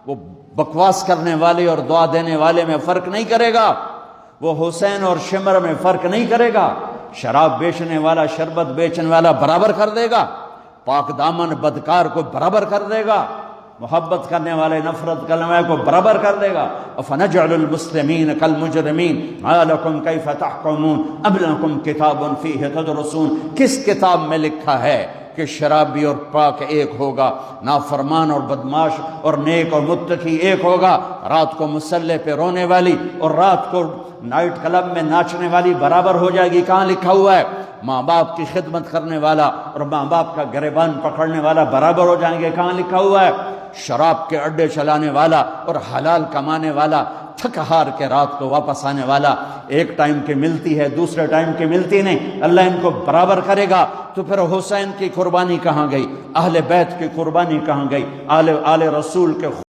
وہ بکواس کرنے والے اور دعا دینے والے میں فرق نہیں کرے گا، وہ حسین اور شمر میں فرق نہیں کرے گا، شراب بیچنے والا شربت بیچنے والا برابر کر دے گا، پاک دامن بدکار کو برابر کر دے گا، محبت کرنے والے نفرت کرنے والے کو برابر کر دے گا۔ افنجعل المسلمین کالمجرمین ما لکم کیف تحکمون ام لکم کتاب فیہ تدرسون۔ کس کتاب میں لکھا ہے کہ شرابی اور پاک ایک ہوگا، نافرمان اور بدماش اور نیک اور متقی ایک ہوگا، رات کو مسلح پہ رونے والی اور رات کو نائٹ کلب میں ناچنے والی برابر ہو جائے گی؟ کہاں لکھا ہوا ہے؟ ماں باپ کی خدمت کرنے والا اور ماں باپ کا گریبان پکڑنے والا برابر ہو جائیں گے؟ کہاں لکھا ہوا ہے؟ شراب کے اڈے چلانے والا اور حلال کمانے والا، تھک ہار کے رات کو واپس آنے والا، ایک ٹائم کی ملتی ہے دوسرے ٹائم کی ملتی نہیں، اللہ ان کو برابر کرے گا۔ تو پھر حسین کی قربانی کہاں گئی؟ اہل بیت کی قربانی کہاں گئی؟ آل رسول کے